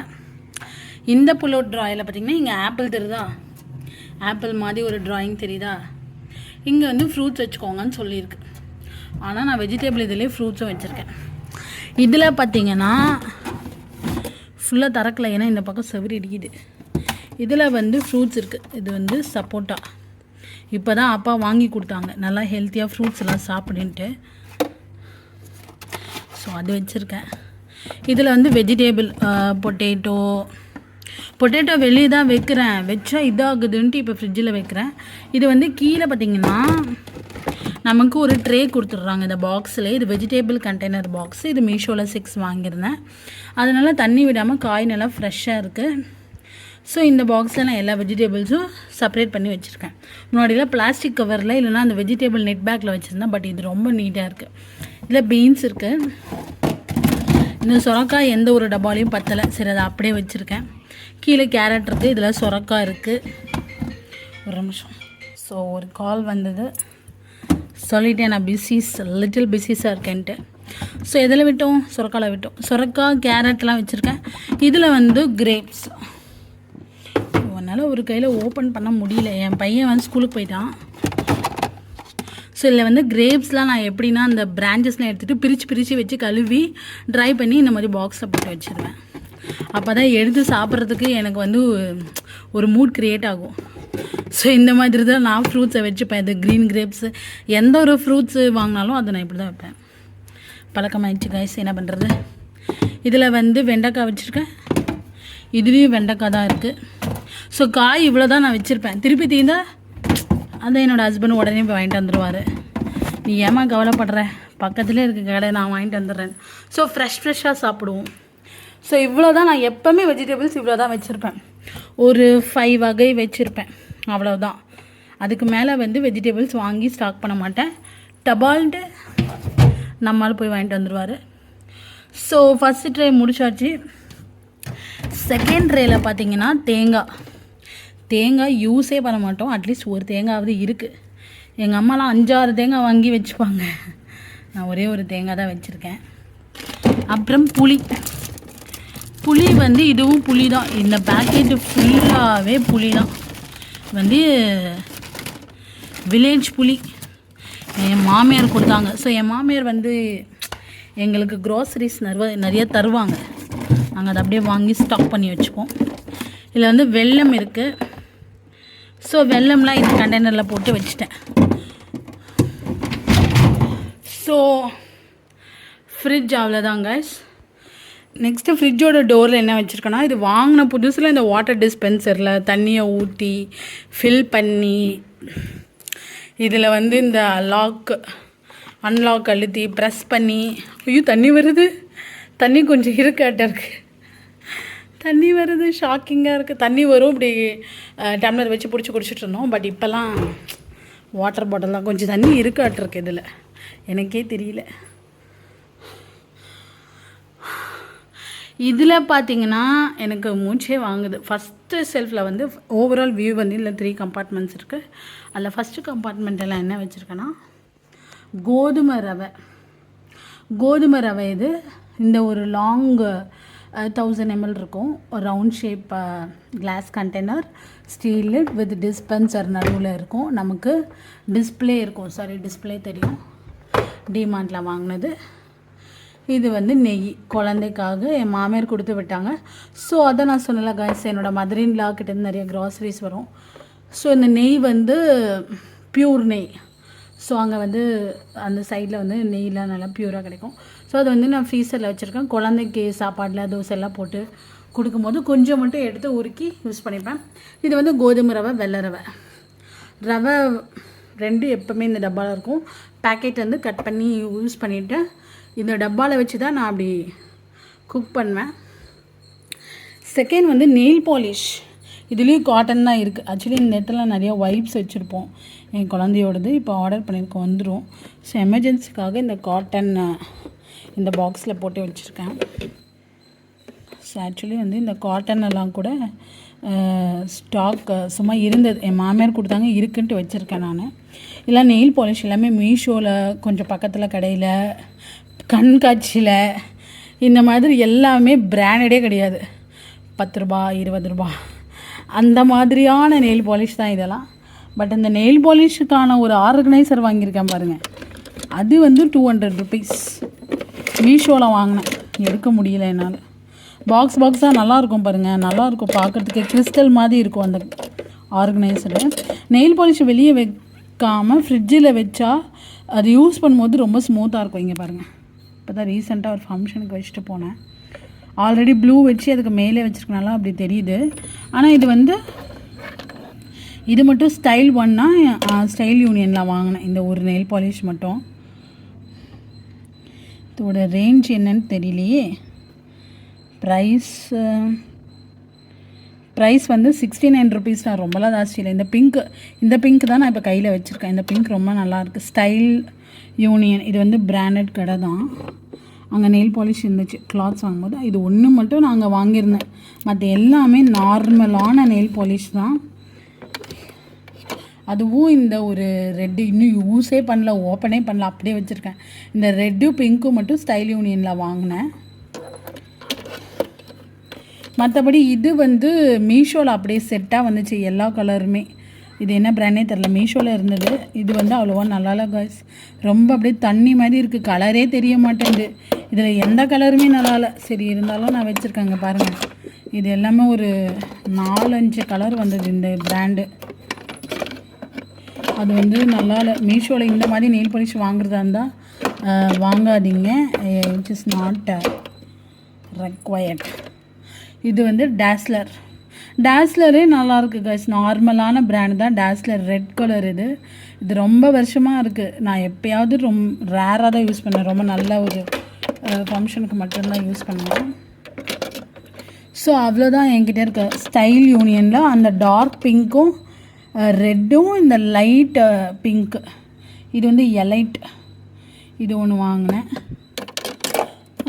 பார்த்திங்கன்னா இங்கே ஆப்பிள் தெரியுதா, ஆப்பிள் மாதிரி ஒரு ட்ராயிங் தெரியுதா, இங்கே வந்து ஃப்ரூட்ஸ் வச்சுக்கோங்கன்னு சொல்லியிருக்கு. ஆனால் நான் வெஜிடபிள் இதிலே ஃப்ரூட்ஸும் வச்சுருக்கேன். இதில் பார்த்திங்கன்னா ஃபுல்லாக திறக்கலை, ஏன்னா இந்த பக்கம் செவரி அடிக்குது. இதில் வந்து ஃப்ரூட்ஸ் இருக்குது. இது வந்து சப்போட்டா, இப்போ தான் அப்பா வாங்கி கொடுத்தாங்க, நல்லா ஹெல்த்தியாக ஃப்ரூட்ஸ் எல்லாம் சாப்பிடுன்ட்டு. ஸோ அது வச்சுருக்கேன். இதில் வந்து வெஜிடேபிள் பொட்டேட்டோ வெளியே தான் வைக்கிறேன், வச்சா இதாகுதுன்ட்டு இப்போ ஃப்ரிட்ஜில் வைக்கிறேன். இது வந்து கீழே பார்த்திங்கன்னா நமக்கு ஒரு ட்ரே கொடுத்துட்றாங்க இந்த பாக்ஸில். இது வெஜிடேபிள் கண்டெய்னர் பாக்ஸ். இது மீஷோவில் 6 வாங்கியிருந்தேன். அதனால் தண்ணி விடாமல் காய் நல்லா ஃப்ரெஷ்ஷாக இருக்குது. ஸோ இந்த பாக்ஸில் நான் எல்லா வெஜிடபிள்ஸும் செப்பரேட் பண்ணி வச்சுருக்கேன். முன்னாடிலாம் பிளாஸ்டிக் கவரில் இல்லைனா அந்த வெஜிடபிள் நெட் பேக்கில் வச்சுருந்தேன். பட் இது ரொம்ப நீட்டாக இருக்குது. இதில் பீன்ஸ் இருக்குது. இந்த சொரக்காய் எந்த ஒரு டப்பாலையும் பத்தலை, சரி அதை அப்படியே வச்சுருக்கேன். கீழே கேரட் இருக்குது, இதில் சொரக்காய் இருக்குது. ஒரு நிமிஷம். ஸோ ஒரு கால் வந்தது, சொல்லிட்டேன் நான் லிட்டில் பிஸிஸாக இருக்கேன்ட்டு. ஸோ எதில் விட்டோம், சொரக்காயில் விட்டோம். சொரக்காய் கேரட்லாம் வச்சுருக்கேன். இதில் வந்து கிரேப்ஸ், அதனால் ஒரு கையில் ஓப்பன் பண்ண முடியல. என் பையன் வந்து ஸ்கூலுக்கு போயிட்டான். ஸோ இதில் வந்து கிரேப்ஸ்லாம் நான் எப்படின்னா அந்த பிரான்ச்சஸ்லாம் எடுத்துகிட்டு பிரித்து வச்சு கழுவி ட்ரை பண்ணி இந்த மாதிரி பாக்ஸில் போட்டு வச்சுருவேன். அப்போ தான் எடுத்து சாப்பிட்றதுக்கு எனக்கு வந்து ஒரு மூட் க்ரியேட் ஆகும். ஸோ இந்த மாதிரி தான் நான் ஃப்ரூட்ஸை வச்சுப்பேன். இது க்ரீன் கிரேப்ஸு, எந்த ஒரு ஃப்ரூட்ஸு வாங்கினாலும் அதை நான் இப்படி தான் வைப்பேன். பழக்கமாகிடுச்சு கைஸ், என்ன பண்ணுறது. இதில் வந்து வெண்டைக்காய் வச்சுருக்கேன். இதுலேயும் வெண்டைக்காய் தான் இருக்குது. ஸோ காய் இவ்வளோ தான் நான் வச்சுருப்பேன். திருப்பி தீர்ந்தா அதை என்னோடய ஹஸ்பண்ட் உடனே போய் வாங்கிட்டு வந்துடுவார். நீ ஏமா கவலைப்படுற, பக்கத்துலேயே இருக்க கடை, நான் வாங்கிட்டு வந்துடுறேன். ஸோ ஃப்ரெஷ்ஷாக சாப்பிடுவோம். ஸோ இவ்வளோ தான் நான் எப்போவுமே வெஜிடபிள்ஸ் இவ்வளோ தான் வச்சுருப்பேன். ஒரு 5 வகை வச்சுருப்பேன், அவ்வளோதான். அதுக்கு மேலே வந்து வெஜிடபிள்ஸ் வாங்கி ஸ்டாக் பண்ண மாட்டேன். டபால்ட்டு நம்மளால் போய் வாங்கிட்டு வந்துடுவார். ஸோ ஃபஸ்ட்டு ட்ரே முடிச்சாச்சு. செகண்ட் ட்ரேயில் பார்த்தீங்கன்னா தேங்காய் யூஸே பண்ண மாட்டோம். அட்லீஸ்ட் ஒரு தேங்காவது இருக்குது. எங்கள் அம்மாலாம் 5-6 தேங்காய் வாங்கி வச்சுப்பாங்க. நான் ஒரே ஒரு தேங்காய் தான் வச்சுருக்கேன். அப்புறம் புளி வந்து இதுவும் புளி தான். இந்த பேக்கெட்டு ஃபுல்லாகவே புளி தான். வந்து வில்லேஜ் புளி என் மாமியார் கொடுத்தாங்க. ஸோ என் மாமியார் வந்து எங்களுக்கு க்ரோசரிஸ் நிறைய தருவாங்க. நாங்கள் அதை அப்படியே வாங்கி ஸ்டாக் பண்ணி வச்சுப்போம். இதில் வந்து வெல்லம் இருக்குது. ஸோ வெல்லம்லாம் இந்த கண்டெய்னரில் போட்டு வச்சுட்டேன். ஸோ ஃப்ரிட்ஜ் அவ்வளோதான் கைஸ். நெக்ஸ்ட்டு ஃப்ரிட்ஜோட டோரில் என்ன வச்சுருக்கேன்னா, இது வாங்கின புதுசில் இந்த வாட்டர் டிஸ்பென்சரில் தண்ணியை ஊற்றி ஃபில் பண்ணி இதில் வந்து இந்த அன்லாக் அழுத்தி ப்ரெஸ் பண்ணி, ஐயோ தண்ணி வருது, தண்ணி கொஞ்சம் இருக்காட்ட இருக்குது, தண்ணி வருது, ஷாக்கிங்காக இருக்குது. தண்ணி வரும், இப்படி டம்ளர் வச்சு பிடிச்சி குடிச்சிட்டு இருந்தோம். பட் இப்போல்லாம் வாட்டர் பாட்டில்லாம் கொஞ்சம் தண்ணி இருக்காட்டிருக்கு இதில், எனக்கே தெரியல. இதில் பார்த்திங்கன்னா எனக்கு மூச்சே வாங்குது. ஃபஸ்ட்டு செல்ஃபில் வந்து ஓவரால் வியூ வந்து இல்லை 3 கம்பார்ட்மெண்ட்ஸ் இருக்குது. அதில் ஃபஸ்ட்டு கம்பார்ட்மெண்ட்டெல்லாம் என்ன வச்சுருக்கேன்னா, கோதுமை ரவை. இது இந்த ஒரு லாங் 1000 ml இருக்கும். ஒரு round shape class container, steel with dispenser நடுவில் இருக்கும். நமக்கு டிஸ்பிளே தெரியும், டிமார்ட்டில் வாங்கினது. இது வந்து நெய், குழந்தைக்காக என் மாமியார் கொடுத்து விட்டாங்க. ஸோ அதை நான் சொன்னல கைஸ், என்னோடய மதர் இன் லா கிட்டேருந்து நிறைய க்ராசரிஸ் வரும். ஸோ இந்த நெய் வந்து பியூர் நெய். ஸோ அங்கே வந்து அந்த சைடில் வந்து நெய்லாம் நல்லா பியூராக கிடைக்கும். ஸோ அதை வந்து நான் ஃப்ரீசரில் வச்சுருக்கேன். குழந்தைக்கு சாப்பாடில் தோசைலாம் போட்டு கொடுக்கும்போது கொஞ்சம் மட்டும் எடுத்து உருக்கி யூஸ் பண்ணிப்பேன். இது வந்து கோதுமை ரவை, வெள்ளை ரவை 2 எப்போவுமே இந்த டப்பாவில் இருக்கும். பேக்கெட் வந்து கட் பண்ணி யூஸ் பண்ணிவிட்டு இந்த டப்பாவில் வச்சு தான் நான் அப்படி குக் பண்ணுவேன். செகண்ட் வந்து நெயில் பாலிஷ். இதுலேயும் காட்டன் தான் இருக்குது. ஆக்சுவலி இந்த இடத்துல நிறைய வைப்ஸ் வச்சுருப்போம் என் குழந்தையோடது. இப்போ ஆர்டர் பண்ணியிருக்கோம், வந்துடும். ஸோ எமர்ஜென்சிக்காக இந்த காட்டன் இந்த பாக்ஸில் போட்டு வச்சுருக்கேன். ஸோ ஆக்சுவலி வந்து இந்த காட்டன் எல்லாம் கூட ஸ்டாக் சும்மா இருந்தது, என் மாமியார் கொடுத்தாங்க, இருக்குன்ட்டு வச்சுருக்கேன் நான். இல்லை நெயில் பாலிஷ் எல்லாமே மீஷோவில், கொஞ்சம் பக்கத்தில் கடையில், கண்காட்சியில், இந்த மாதிரி எல்லாமே பிராண்டடே கிடையாது. 10 ரூபா 20 ரூபா அந்த மாதிரியான நெயில் பாலிஷ் தான் இதெல்லாம். பட் இந்த நெயில் பாலிஷுக்கான ஒரு ஆர்கனைசர் வாங்கியிருக்கேன் பாருங்கள், அது வந்து 200 ருபீஸ். மீஷோவில் வாங்கினேன், எடுக்க முடியல என்னால். பாக்ஸாக நல்லாயிருக்கும் பாருங்கள், நல்லாயிருக்கும் பார்க்குறதுக்கு, கிறிஸ்டல் மாதிரி இருக்கும் அந்த ஆர்கனைசரு. நெயில் பாலிஷ் வெளியே வைக்காமல் ஃப்ரிட்ஜில் வச்சா அது யூஸ் பண்ணும்போது ரொம்ப ஸ்மூத்தாக இருக்கும். இங்கே பாருங்கள், இப்போ தான் ரீசெண்டாக ஒரு ஃபங்க்ஷனுக்கு வச்சுட்டு போனேன். ஆல்ரெடி ப்ளூ வச்சு அதுக்கு மேலே வச்சுருக்கனால அப்படி தெரியுது. ஆனால் இது வந்து இது மட்டும் ஸ்டைல் ஒன்னா ஸ்டைல் யூனியனில் வாங்கினேன் இந்த ஒரு நெயில் பாலிஷ் மட்டும். இதோட ரேஞ்ச் என்னன்னு தெரியலையே. ப்ரைஸ் வந்து 69 ருபீஸ் தான், ரொம்பலாம் ஜாஸ்தி இல்லை. இந்த பிங்க் தான் நான் இப்போ கையில் வச்சுருக்கேன். இந்த பிங்க் ரொம்ப நல்லாயிருக்கு. ஸ்டைல் யூனியன், இது வந்து பிராண்டட் கடை தான். அங்கே நெயில் பாலிஷ் இருந்துச்சு கிளாத்ஸ் வாங்கும்போது. இது ஒன்று மட்டும் நாங்கள் வாங்கியிருந்தேன், மற்ற எல்லாமே நார்மலான நெயில் பாலிஷ் தான். அதுவும் இந்த ஒரு ரெட்டு இன்னும் யூஸே பண்ணல, ஓப்பனே பண்ணல, அப்படியே வச்சுருக்கேன். இந்த ரெட்டும் பிங்க்கும் மட்டும் ஸ்டைல் யூனியனில் வாங்கினேன். மற்றபடி இது வந்து மீஷோவில் அப்படியே செட்டாக வந்துச்சு, எல்லா கலருமே. இது என்ன பிராண்டே தெரில, மீஷோவில் இருந்தது. இது வந்து அவ்வளோவா நல்லா இல்லை காய்ஸ், ரொம்ப அப்படியே தண்ணி மாதிரி இருக்குது, கலரே தெரிய மாட்டேங்குது. இதில் எந்த கலருமே நல்லா இல்லை. சரி இருந்தாலும் நான் வச்சுருக்கேங்க பாருங்கள். இது எல்லாமே ஒரு 4-5 கலர் வந்தது இந்த பிராண்டு. அது வந்து நல்லா இல்லை. மீஷோவில் இந்த மாதிரி நெயில் பாலிஷ் வாங்குறதா இருந்தால் வாங்காதீங்க, இட் இஸ் நாட் ரெக்வயர்ட். இது வந்து டேஸ்லரே நல்லாயிருக்கு கைஸ், நார்மலான பிராண்ட் தான் டேஸ்லர், ரெட் கலர். இது ரொம்ப வருஷமாக இருக்குது. நான் எப்போயாவது ரேராக தான் யூஸ் பண்ணேன், ரொம்ப நல்ல ஒரு ஃபங்க்ஷனுக்கு மட்டும்தான் யூஸ் பண்ணுவேன். ஸோ அவ்வளோதான் என்கிட்ட இருக்க ஸ்டைல் யூனியனில் அந்த டார்க் பிங்க்கும் ரெட்டும் இந்த லைட் பிங்க். இது வந்து எலைட், இது ஒன்று வாங்கினேன்.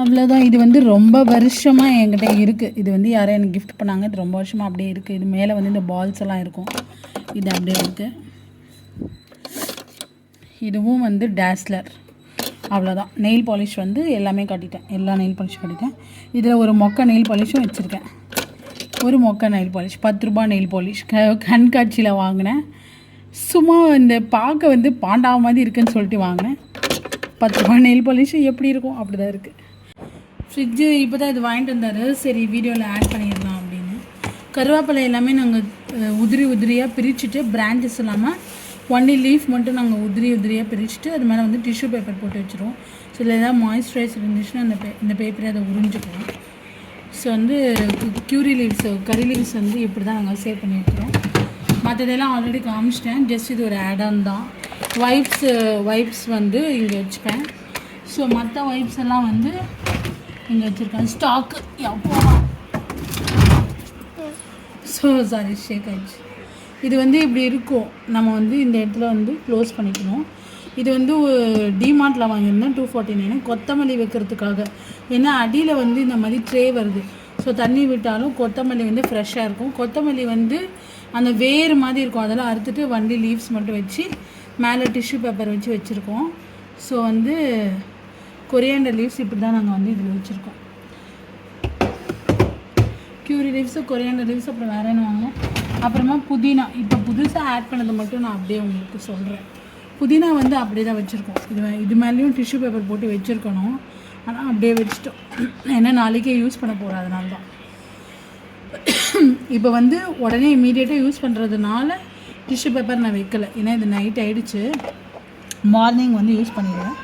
அவ்வளோதான். இது வந்து ரொம்ப வருஷமாக என்கிட்ட இருக்குது. இது வந்து யாரும் எனக்கு கிஃப்ட் பண்ணாங்க, இது ரொம்ப வருஷமாக அப்படியே இருக்குது. இது மேலே வந்து இந்த பால்ஸ் எல்லாம் இருக்கும், இது அப்படியே இருக்குது. இதுவும் வந்து டேஸ்லர். அவ்வளோதான். நெயில் பாலிஷ் வந்து எல்லாமே காட்டிட்டேன், எல்லா நெயில் பாலிஷும் காட்டிட்டேன். இதில் ஒரு மொக்கை நெயில் பாலிஷும் வச்சுருக்கேன். ஒரு மொக்கை நெயில் பாலிஷ் 10 ரூபா நெயில் பாலிஷ் கண்காட்சியில் வாங்கினேன். சும்மா இந்த பார்க்க வந்து பாண்டாவ மாதிரி இருக்குன்னு சொல்லிட்டு வாங்கினேன். 10 ரூபா நெயில் பாலிஷ் எப்படி இருக்கும் அப்படி தான் இருக்குது. ஃப்ரிட்ஜு இப்போ தான் இது வாங்கிட்டு வந்தார், சரி வீடியோவில் ஆட் பண்ணிடலாம் அப்படின்னு. கருவேப்பிலை எல்லாமே நாங்கள் உதிரியாக பிரிச்சுட்டு, பிரான்ச்சஸ் இல்லாமல் ஒன்லி லீஃப் மட்டும் நாங்கள் உதிரியாக பிரிச்சுட்டு அது மேலே வந்து டிஷ்யூ பேப்பர் போட்டு வச்சுருவோம். ஸோ இதில் ஏதாவது மாய்ஸ்சரைசர் இருந்துச்சுன்னா இந்த பேப்பரே அதை உறிஞ்சிக்குவோம். ஸோ வந்து கரி லீவ்ஸ் வந்து இப்படி தான் நாங்கள் சேவ் பண்ணி வைக்கிறோம். மற்றதெல்லாம் ஆல்ரெடி காமிச்சிட்டேன், ஜஸ்ட் இது ஒரு ஆட்-ஆன் தான். வைப்ஸ் வந்து இங்கே வச்சுப்பேன். ஸோ மற்ற வைப்ஸ் எல்லாம் வந்து இங்கே வச்சுருக்கேன் ஸ்டாக்கு. ஸோ சாரி ஷேக் ஆயிடுச்சு. இது வந்து இப்படி இருக்கும், நம்ம வந்து இந்த இடத்துல வந்து க்ளோஸ் பண்ணிக்கணும். இது வந்து டிமார்ட்டில் வாங்கியிருந்தேன் 249, கொத்தமல்லி வைக்கிறதுக்காக. ஏன்னா அடியில் வந்து இந்த மாதிரி ட்ரே வருது, ஸோ தண்ணி விட்டாலும் கொத்தமல்லி வந்து ஃப்ரெஷ்ஷாக இருக்கும். கொத்தமல்லி வந்து அந்த வேறு மாதிரி இருக்கும், அதெல்லாம் அறுத்துட்டு வண்டி லீவ்ஸ் மட்டும் வச்சு மேலே டிஷ்யூ பேப்பர் வச்சு வச்சுருக்கோம். ஸோ வந்து கொரியாண்டர் லீவ்ஸ் இப்படி தான் நாங்கள் வந்து இதில் வச்சுருக்கோம். கரி லீவ்ஸு, கொரியாண்டர் லீவ்ஸ், அப்புறம் வேறு என்ன வாங்கினோம். அப்புறமா புதினா, இப்போ புதுசாக ஆட் பண்ணது மட்டும் நான் அப்படியே உங்களுக்கு சொல்கிறேன். புதினா வந்து அப்படியே தான் வச்சுருக்கோம். இது மேலேயும் டிஷ்யூ பேப்பர் போட்டு வச்சுருக்கணும், ஆனால் அப்படியே வச்சுட்டோம். ஏன்னா நாளைக்கே யூஸ் பண்ண போகிறோம், அதனால தான். இப்போ வந்து உடனே இமீடியட்டாக யூஸ் பண்ணுறதுனால டிஷ்யூ பேப்பர் நான் வைக்கலை, ஏன்னா இது நைட் ஆகிடுச்சு, மார்னிங் வந்து யூஸ் பண்ணிடுவேன்.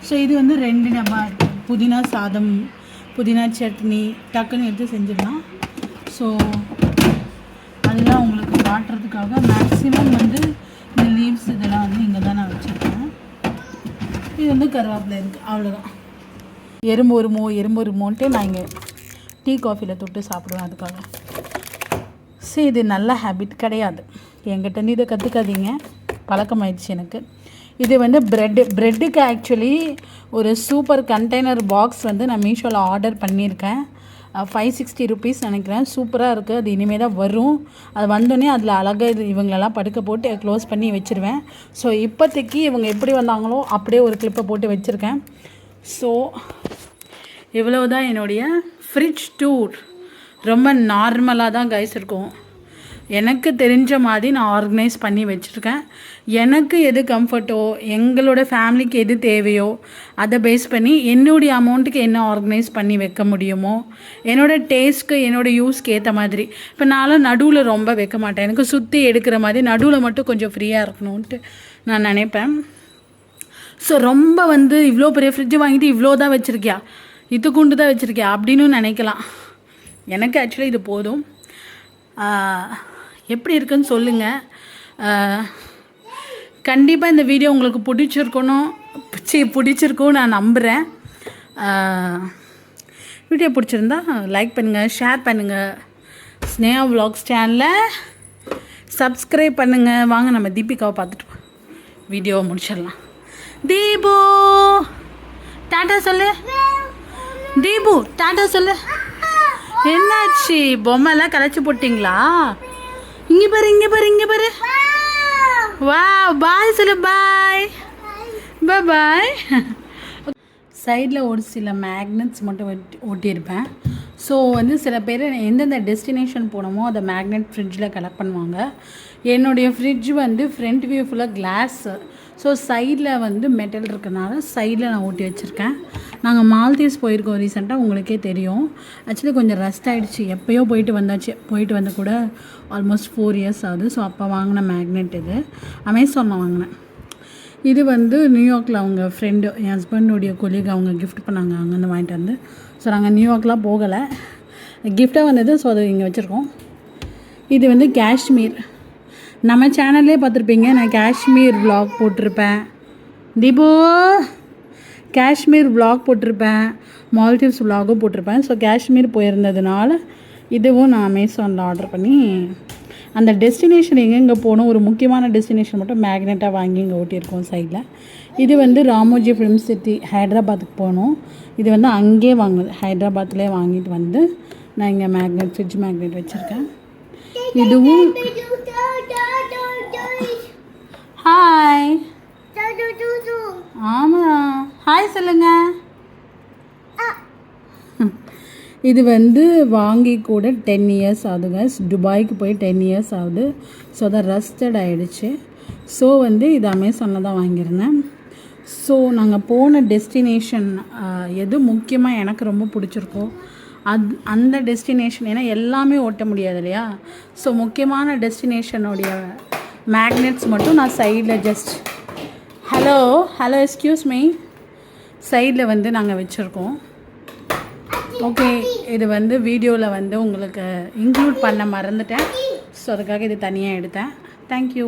ஸோ இது வந்து 2 டப்பா புதினா சாதம், புதினா சட்னி டக்குன்னு எடுத்து செஞ்சிடலாம். ஸோ அதெல்லாம் உங்களுக்கு காட்டுறதுக்காக மேக்ஸிமம் வந்து இந்த லீவ்ஸ் இதெல்லாம் வந்து இங்கே தான் நான் வச்சுருக்கேன். இது வந்து கருவேப்பிலை இருக்குது, அவ்வளோதான். எறும்பு வருமோன்ட்டு நான் இங்கே டீ காஃபியில் தொட்டு சாப்பிடுவேன் அதுக்காக. சரி, இது நல்ல ஹேபிட் கிடையாது, என்கிட்ட இதை கற்றுக்காதீங்க, பழக்கமாயிடுச்சு எனக்கு. இது வந்து ப்ரெட்டுக்கு ஆக்சுவலி ஒரு சூப்பர் கண்டெய்னர் பாக்ஸ் வந்து நான் மீஷோவில் ஆர்டர் பண்ணியிருக்கேன். 560 rupees நினைக்கிறேன். சூப்பராக இருக்குது. அது இனிமேல் தான் வரும். அது வந்தோடனே அதில் அழகாக இவங்களெல்லாம் படுக்க போட்டு க்ளோஸ் பண்ணி வச்சுருவேன். ஸோ இப்போதைக்கு இவங்க எப்படி வந்தாங்களோ அப்படியே ஒரு கிளிப்பை போட்டு வச்சுருக்கேன். ஸோ இவ்வளோ தான் என்னுடைய ஃப்ரிட்ஜ் டூர். ரொம்ப நார்மலாக தான் கைஸ் இருக்கும். எனக்கு தெரிஞ்ச மாதிரி நான் ஆர்கனைஸ் பண்ணி வச்சுருக்கேன். எனக்கு எது கம்ஃபர்ட்டோ, எங்களோட ஃபேமிலிக்கு எது தேவையோ அதை பேஸ் பண்ணி என்னுடைய அமௌண்ட்டுக்கு என்ன ஆர்கனைஸ் பண்ணி வைக்க முடியுமோ, என்னோடய டேஸ்ட்க்கு என்னோடய யூஸ்க்கு ஏற்ற மாதிரி. இப்போ நானும் நடுவில் ரொம்ப வைக்க மாட்டேன். எனக்கு சுற்றி எடுக்கிற மாதிரி நடுவில் மட்டும் கொஞ்சம் ஃப்ரீயாக இருக்கணும்ன்ட்டு நான் நினைப்பேன். ஸோ ரொம்ப இவ்வளோ பெரிய ஃப்ரிட்ஜு வாங்கிட்டு இவ்வளோ தான் வச்சுருக்கியா, இது குண்டு தான் வச்சுருக்கியா அப்படின்னு நினைக்கலாம். எனக்கு ஆக்சுவலி இது போதும். எப்படி இருக்குன்னு சொல்லுங்கள். கண்டிப்பாக இந்த வீடியோ உங்களுக்கு பிடிச்சிருக்கும் நான் நம்புகிறேன். வீடியோ பிடிச்சிருந்தா லைக் பண்ணுங்கள், ஷேர் பண்ணுங்கள், ஸ்னேஹா விலாக்ஸ் சேனலை சப்ஸ்கிரைப் பண்ணுங்கள். வாங்க நம்ம தீபிகாவை பார்த்துட்டு வீடியோவை முடிச்சிடலாம். தீபு டாட்டா சொல்லு. தீபு டாட்டா சொல்லு. என்னாச்சு, பொம்மைலாம் கலைச்சி போட்டிங்களா? இங்கே பாரு. வா பாய் சொல்லு. பாய் பாய். சைடில் ஒரு சில மேக்னெட்ஸ் மட்டும் ஒட்டியிருப்பேன். ஸோ சில பேர் எந்தெந்த டெஸ்டினேஷன் போனோமோ அதை மேக்னெட் ஃப்ரிட்ஜில் கலெக்ட் பண்ணுவாங்க. என்னுடைய ஃப்ரிட்ஜ் ஃப்ரண்ட் வியூ ஃபுல்லாக கிளாஸு. ஸோ சைடில் மெட்டல் இருக்கனால சைடில் நான் ஓட்டி வச்சுருக்கேன். நாங்கள் மால்தீவ்ஸ் போயிருக்கோம் ரீசெண்டாக, உங்களுக்கே தெரியும். ஆக்சுவலி கொஞ்சம் ரஸ்ட் ஆகிடுச்சு. எப்போயோ போயிட்டு வந்து கூட ஆல்மோஸ்ட் 4 years ஆகுது. ஸோ அப்போ வாங்கின மேக்னெட் இது அமேசானில் வாங்கினேன். இது நியூயார்க்கில் அவங்க ஃப்ரெண்டு, என் ஹஸ்பண்டுடைய கொலீக், அவங்க கிஃப்ட் பண்ணாங்க அங்கேருந்து வாங்கிட்டு வந்து. ஸோ நாங்கள் நியூயார்க்லாம் போகலை, கிஃப்டாக வந்தது. ஸோ அது இங்கே வச்சுருக்கோம். இது காஷ்மீர். நம்ம சேனல்லே பார்த்துருப்பீங்க, நான் காஷ்மீர் vlog போட்டிருப்பேன். தீபு காஷ்மீர் vlog போட்டிருப்பேன், மால்தீவ்ஸ் vlogகும் போட்டிருப்பேன். ஸோ காஷ்மீர் போயிருந்ததுனால இதுவும் நான் அமேசானில் ஆர்டர் பண்ணி அந்த டெஸ்டினேஷன் எங்கெங்கே போகணும், ஒரு முக்கியமான டெஸ்டினேஷன் மட்டும் மேக்னெட்டாக வாங்கி இங்கே ஓட்டியிருக்கோம் சைடில். இது ராமோஜி ஃபிலிம் சிட்டி ஹைதராபாத்துக்கு போகணும். இது அங்கேயே வாங்கினது, ஹைதராபாத்லேயே வாங்கிட்டு நான் இங்கே ஃப்ரிட்ஜ் மேக்னெட் வச்சுருக்கேன். இதுவும் ஹாய். ஆமாம், ஹாய் சொல்லுங்க. இது வாங்கி கூட 10 years ஆகுதுங்க. துபாய்க்கு போய் 10 years ஆகுது. ஸோ அதான் ரஸ்டட் ஆகிடுச்சு. ஸோ இது அமேசானில் தான் வாங்கியிருந்தேன். ஸோ நாங்கள் போன டெஸ்டினேஷன் எது முக்கியமாக எனக்கு ரொம்ப பிடிச்சிருக்கோ அந்த டெஸ்டினேஷன், ஏன்னா எல்லாமே ஓட்ட முடியாது இல்லையா. ஸோ முக்கியமான டெஸ்டினேஷனுடைய மேக்னெட்ஸ் மட்டும் நான் சைடில் ஜஸ்ட் ஹலோ எக்ஸ்கியூஸ் மீ சைடில் நாங்கள் வச்சுருக்கோம். ஓகே, இது வீடியோவில் உங்களுக்கு இன்க்ளூட் பண்ண மறந்துட்டேன். ஸோ அதுக்காக இது தனியாக எடுத்தேன். தேங்க்யூ.